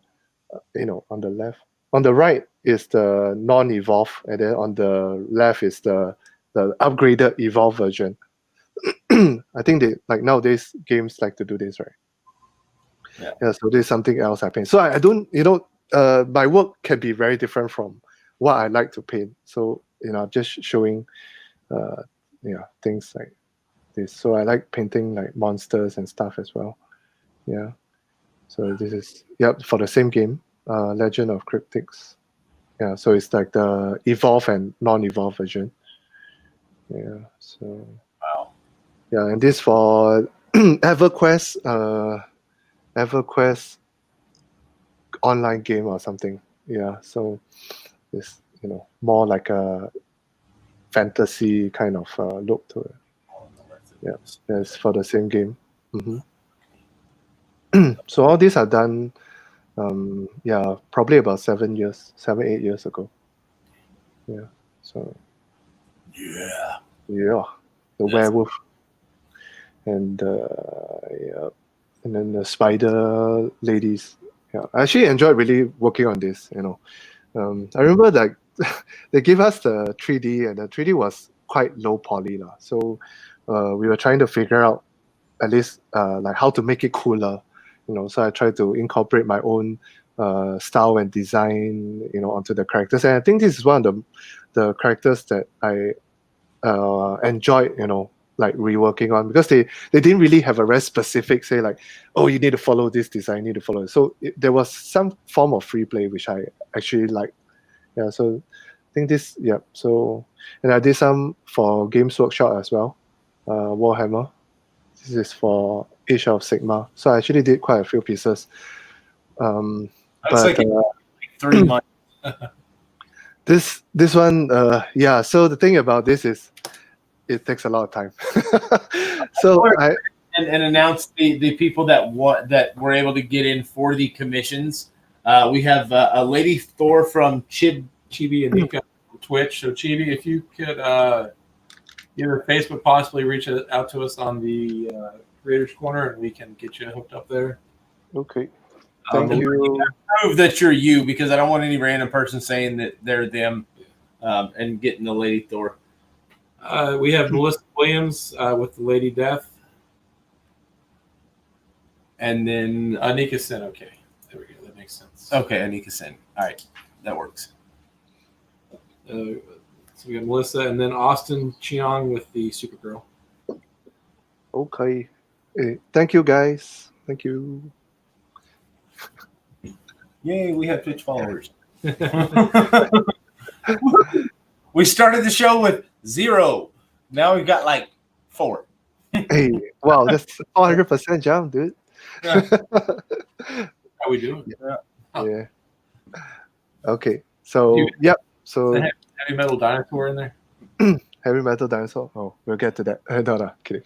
on the right is the non-evolve, and then on the left is the upgraded evolve version. I think they like nowadays games like to do this, right? Yeah. So there's something else happening. So I don't, my work can be very different from what I like to paint. So just showing, things like this. So I like painting like monsters and stuff as well. Yeah. So this is for the same game, Legend of Cryptics. Yeah. So it's like the evolve and non-evolve version. Yeah. So. Wow. Yeah, and this for EverQuest, online game or something. Yeah, so it's more like a fantasy kind of look to it. Yeah, it's for the same game. So all these are done, probably about 7, 8 years ago. Yeah, so Yeah. the werewolf. And and then the spider ladies. Yeah, I actually enjoyed really working on this. I remember that they gave us the 3D, and the 3D was quite low poly lah. So we were trying to figure out at least like how to make it cooler. So I tried to incorporate my own style and design, onto the characters. And I think this is one of the characters that I enjoyed, like reworking on, because they didn't really have a very specific say like, oh, you need to follow this design, you need to follow it. So there was some form of free play which I actually like. Yeah, so I think this, so, and I did some for Games Workshop as well. Warhammer, this is for Age of Sigmar. So I actually did quite a few pieces. That's like 3 months. This one, so the thing about this is it takes a lot of time. So and announce the people that were able to get in for the commissions. We have a Lady Thor from Chibi and Nika on Twitch. So Chibi, if you could either Facebook possibly reach out to us on the Creators Corner, and we can get you hooked up there. Okay. Thank you. Prove that you're you, because I don't want any random person saying that they're them and getting the Lady Thor. We have Melissa Williams with the Lady Death. And then Anika Sen. Okay. There we go. That makes sense. Okay, Anika Sen. All right. That works. So we got Melissa, and then Austin Cheong with the Supergirl. Okay. Thank you, guys. Thank you. Yay, we have Twitch followers. We started the show with 0. Now we've got like 4. Hey, wow, that's 400% jump, dude. Yeah. How we doing? Yeah. Okay. So, yep. So Heavy Metal Dinosaur in there. Heavy Metal Dinosaur. Oh, we'll get to that. No, kidding.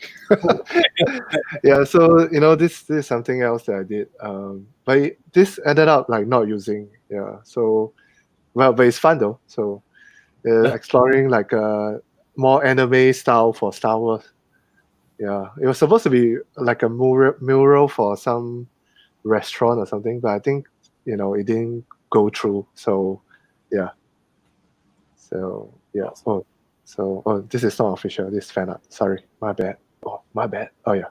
Yeah. So this is something else that I did. But this ended up like not using. Yeah. So, but it's fun though. So, exploring like a more anime style for Star Wars. Yeah, it was supposed to be like a mural for some restaurant or something, but I think it didn't go through. So, yeah. So yeah. Oh, this is not official. This is fan art. Sorry, my bad. Oh, my bad. Oh yeah.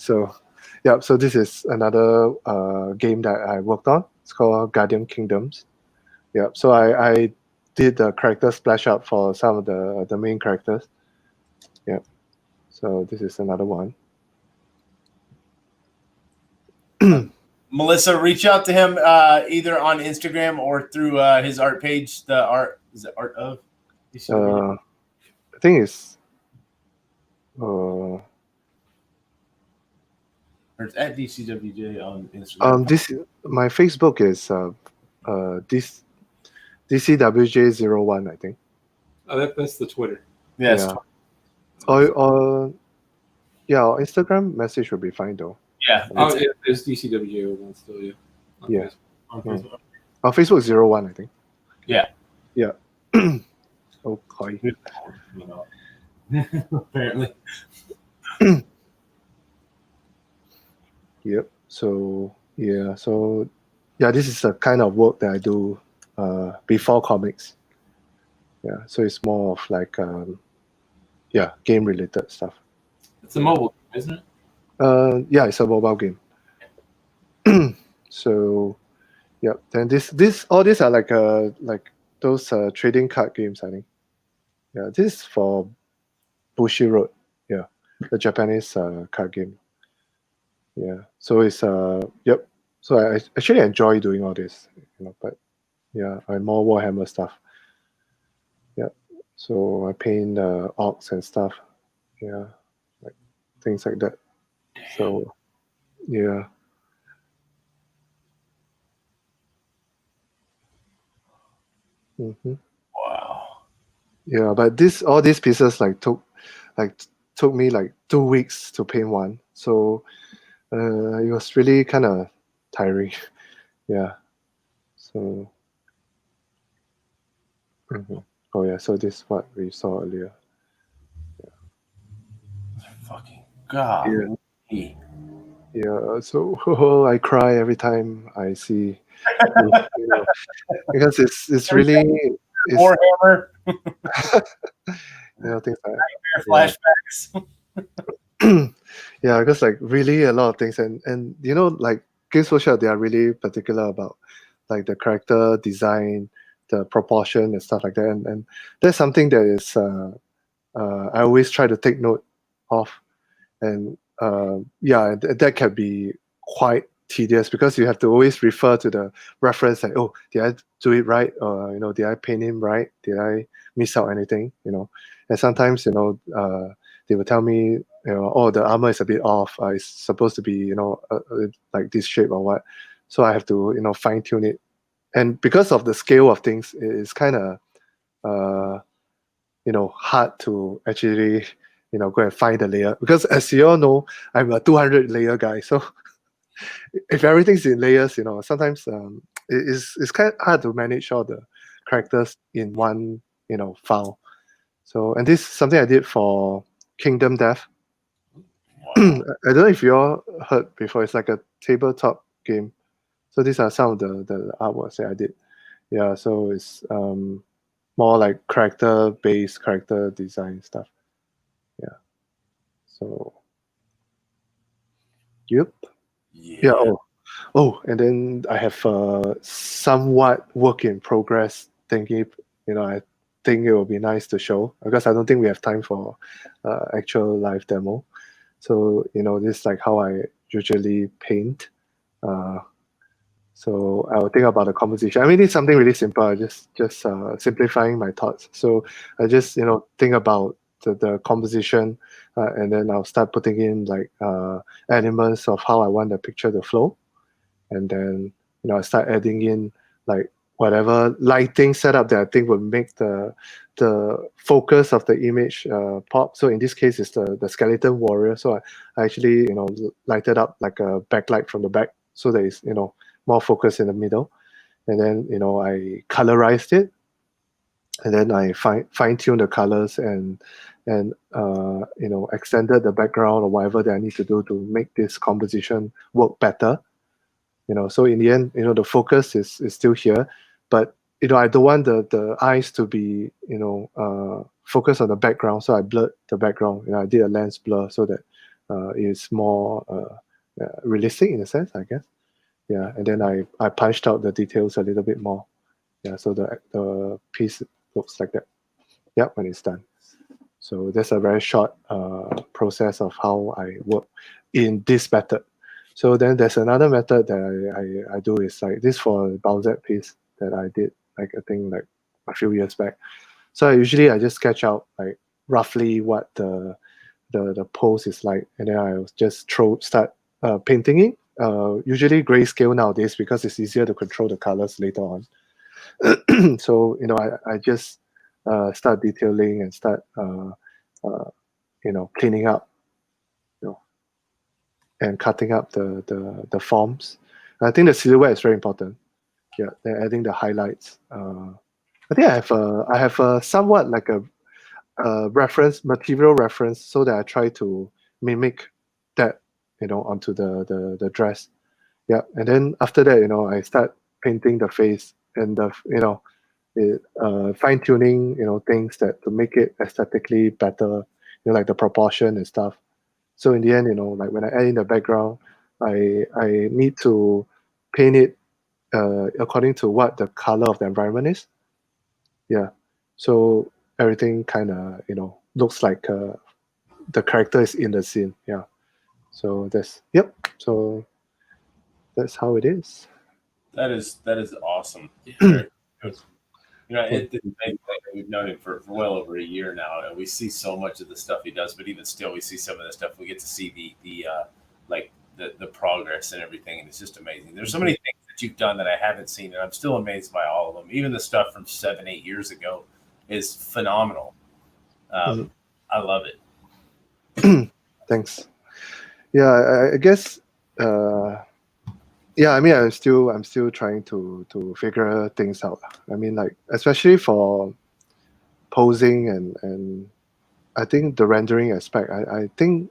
So yeah, so this is another game that I worked on. It's called Guardian Kingdoms. Yeah, so I did the character splash up for some of the main characters. Yeah, so this is another one. Melissa, reach out to him either on Instagram or through his art page. The art is it art of? I think it's Or it's at DCWJ on Instagram. this my Facebook is this DCWJ01, I think. Oh, that's the Twitter. Yes. Yeah. Or Instagram message would be fine though. Yeah. Oh, there's DCWJ one still, yeah. On Yeah. Facebook. On Mm. Facebook. Facebook is 01, I think. Yeah. Yeah. Okay. You know, apparently. Yep. So this is the kind of work that I do before comics. Yeah. So it's more of like game related stuff. It's a mobile game, isn't it? Yeah, it's a mobile game. So yeah, then all these are like those trading card games, I think. Yeah, this is for Bushiroad. Yeah, the Japanese card game. Yeah, so it's yep. So I actually enjoy doing all this, but yeah, I'm more Warhammer stuff. Yeah, so I paint orcs and stuff. Yeah, like things like that. So yeah. Mm-hmm. Wow. Yeah, but all these pieces took me like 2 weeks to paint one. So it was really kind of tiring. Yeah. So oh yeah, so this is what we saw earlier. Fucking God. Yeah. Yeah, so I cry every time I see because it's really Warhammer. things like Flashbacks. yeah, because like really a lot of things and like Games Workshop, they are really particular about like the character design, the proportion and stuff like that, and that's something that is I always try to take note of, and that can be quite tedious because you have to always refer to the reference like, oh, did I do it right, or did I paint him right, did I miss out anything, and sometimes they will tell me, oh, the armor is a bit off, it's supposed to be like this shape or what, so I have to fine tune it, and because of the scale of things, it's kind of hard to actually go and find the layer, because as you all know, I'm a 200 layer guy, so if everything's in layers, sometimes it's kind of hard to manage all the characters in one file. So, and this is something I did for Kingdom Death. Wow. I don't know if you all heard before. It's like a tabletop game. So these are some of the artworks that I did. Yeah, so it's more like character-based, character design stuff. Yeah. So, yep. Yeah. Oh, and then I have somewhat work in progress thingy. I think it will be nice to show because I don't think we have time for actual live demo. So this is like how I usually paint. So I will think about the composition. I mean, it's something really simple. I just simplifying my thoughts. So I just think about the composition, and then I'll start putting in like elements of how I want the picture to flow, and then I start adding in like whatever lighting setup that I think will make the focus of the image pop. So in this case, it's the skeleton warrior. So I actually lighted up like a backlight from the back, so there is more focus in the middle, and then I colorized it, and then I fine tuned the colors and extended the background or whatever that I need to do to make this composition work better. So in the end, the focus is still here, but I don't want the eyes to be focused on the background, so I blurred the background. I did a lens blur so that is more realistic in a sense, I guess. Yeah, and then I punched out the details a little bit more. Yeah, so the piece looks like that. Yeah, when it's done. So that's a very short process of how I work in this method. So then there's another method that I do is like this for a Bowser piece that I did like I think like a few years back. So I just sketch out like roughly what the pose is like, and then I just start painting it. Usually grayscale nowadays because it's easier to control the colors later on. So I just start detailing and start cleaning up, and cutting up the forms. I think the silhouette is very important. Yeah, then adding the highlights. I think I have a somewhat like a material reference, so that I try to mimic that onto the dress. Yeah, and then after that, I start painting the face and fine tuning things that to make it aesthetically better, like the proportion and stuff. So in the end, like when I add in the background, I need to paint it according to what the color of the environment is. Yeah, so everything kind of looks like the character is in the scene. Yeah, so so that's how it is. That is awesome. We've known him for well over a year now, and we see so much of the stuff he does. But even still, we see some of the stuff. We get to see the progress and everything, and it's just amazing. There's so many things that you've done that I haven't seen, and I'm still amazed by all of them. Even the stuff from 7-8 years ago is phenomenal. I love it. Thanks. Yeah, I guess. Yeah, I mean, I'm still trying to figure things out. I mean, like especially for posing and I think the rendering aspect. I think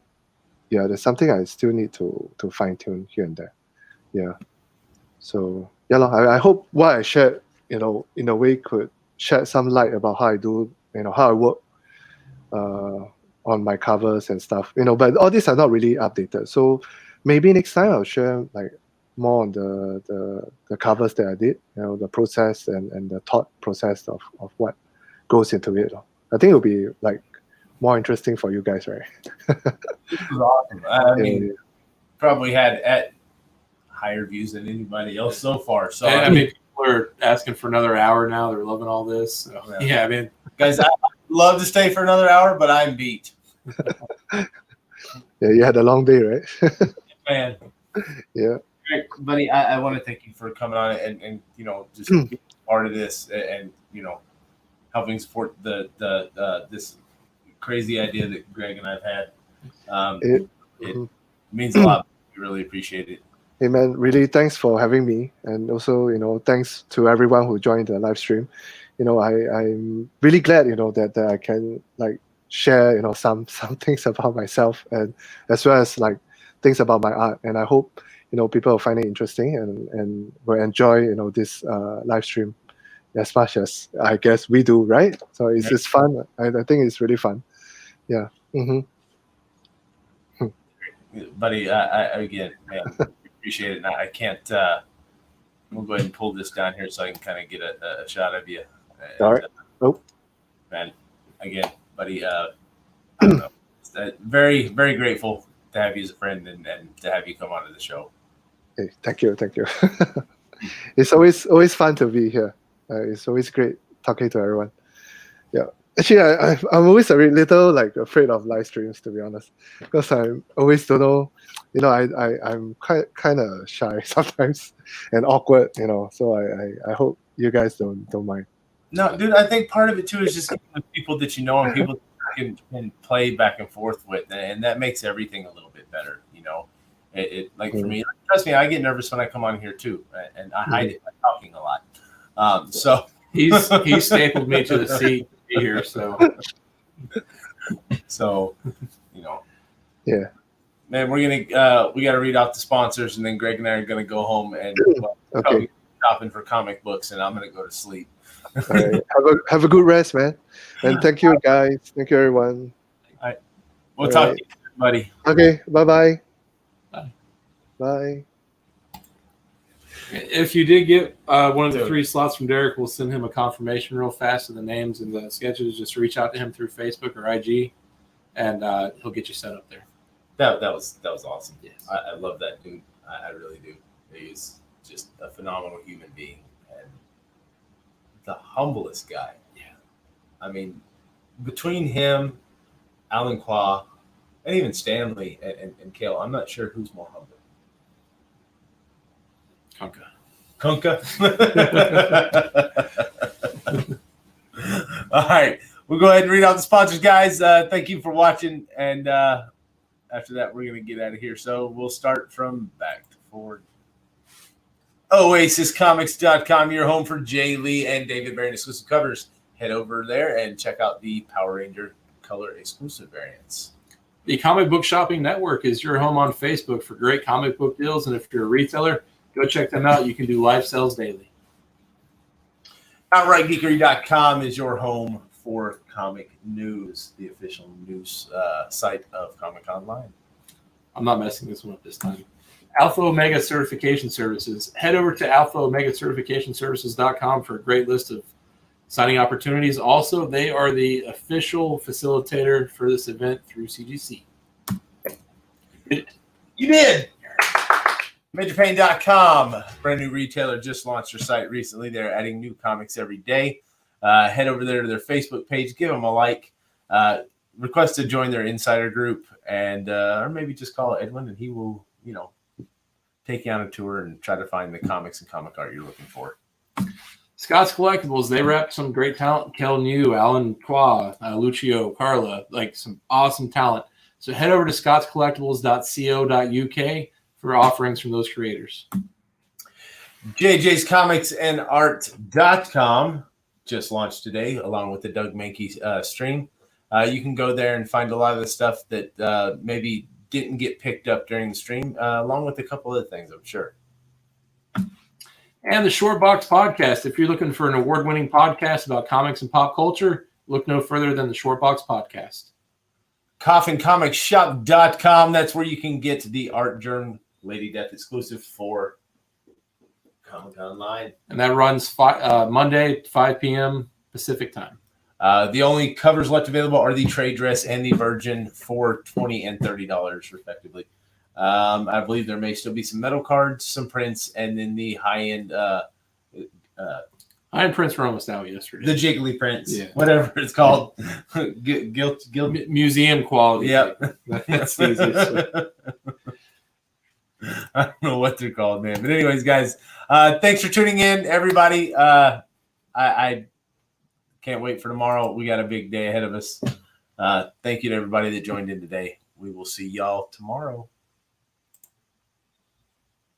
there's something I still need to fine tune here and there. Yeah. So I hope what I shared, in a way, could shed some light about how I do, how I work on my covers and stuff. But all these are not really updated. So maybe next time I'll share like more on the covers that I did, the process and the thought process of what goes into it. I think it'll be like more interesting for you guys, right? This is awesome. I mean, probably had at higher views than anybody else so far. So I mean, people are asking for another hour now. They're loving all this. So, yeah, I mean, guys, I'd love to stay for another hour, but I'm beat. Yeah, you had a long day, right? Man. Yeah. Great, buddy. I want to thank you for coming on and just being part of this and helping support the this crazy idea that Greg and I've had. It means a lot. We really appreciate it. Hey man, really thanks for having me, and also thanks to everyone who joined the live stream. I'm really glad that I can like share some things about myself, and as well as like things about my art, and I hope people will find it interesting and will enjoy this live stream as much as I guess we do, right? So it's fun. I think it's really fun. Yeah. Buddy, I again, man, appreciate it. And I can't. We'll go ahead and pull this down here so I can kind of get a shot of you. All right. Man, again, buddy. I don't know. Very, very grateful to have you as a friend and to have you come onto the show. Hey, thank you. It's always fun to be here. It's always great talking to everyone. Yeah. Actually, I'm always a little like afraid of live streams, to be honest, because I always don't know. I'm kind of shy sometimes and awkward. So I hope you guys don't mind. No, dude. I think part of it too is just the people that you know and people that can play back and forth with, and that makes everything a little bit better. It like for me, trust me, I get nervous when I come on here too, and I hide it by talking a lot. So he stapled me to the seat here, so yeah, man, we got to read off the sponsors, and then Greg and I are gonna go home and shopping for comic books, and I'm gonna go to sleep. All right. Have a good rest, man, and thank you guys, thank you everyone. We'll talk to you. buddy. Okay, bye-bye. Bye. Bye. If you did get one of the Dude. 3 slots from Derek, we'll send him a confirmation real fast of the names and the sketches. Just reach out to him through Facebook or IG, and he'll get you set up there. That was awesome. Yes. I love that dude. I really do. He's just a phenomenal human being and the humblest guy. Yeah. I mean, between him, Alan Qua, and even Stanley and Kale, I'm not sure who's more humble. Kunka. All right. We'll go ahead and read out the sponsors, guys. Thank you for watching. And after that, we're going to get out of here. So we'll start from back to forward. OasisComics.com, your home for Jay Lee and David Barron exclusive covers. Head over there and check out the Power Ranger color exclusive variants. The Comic Book Shopping Network is your home on Facebook for great comic book deals. And if you're a retailer, go check them out. You can do live sales daily. OutrightGeekery.com is your home for comic news, the official news site of Comic Conline. I'm not messing this one up this time. Alpha Omega Certification Services. Head over to alphaomegacertificationservices.com for a great list of signing opportunities. Also, they are the official facilitator for this event through CGC. You did! MajorPain.com, brand new retailer, just launched their site recently. They're adding new comics every day. Head over there to their Facebook page, give them a like, request to join their insider group, and or maybe just call Edwin, and he will, take you on a tour and try to find the comics and comic art you're looking for. Scott's Collectibles, they rep some great talent. Kel New, Alan Qua, Lucio, Carla, like some awesome talent. So head over to scottscollectibles.co.uk for offerings from those creators. JJ's Comics and Art.com just launched today, along with the Doug Mankey stream. You can go there and find a lot of the stuff that maybe didn't get picked up during the stream, along with a couple other things, I'm sure. And the Short Box Podcast. If you're looking for an award-winning podcast about comics and pop culture, look no further than the Short Box Podcast. CoffinComicsShop.com. That's where you can get the Art Journal Lady Death exclusive for Comic Conline. And that runs Monday, 5 p.m. Pacific time. The only covers left available are the trade dress and the Virgin for $20 and $30, respectively. I believe there may still be some metal cards, some prints, and then the high-end High-end prints were almost out yesterday. the jiggly prints, whatever it's called. Guild. Museum quality. Yep. That's the easiest. I don't know what they're called, man. But anyways, guys, thanks for tuning in, everybody. I can't wait for tomorrow. We got a big day ahead of us. Thank you to everybody that joined in today. We will see y'all tomorrow.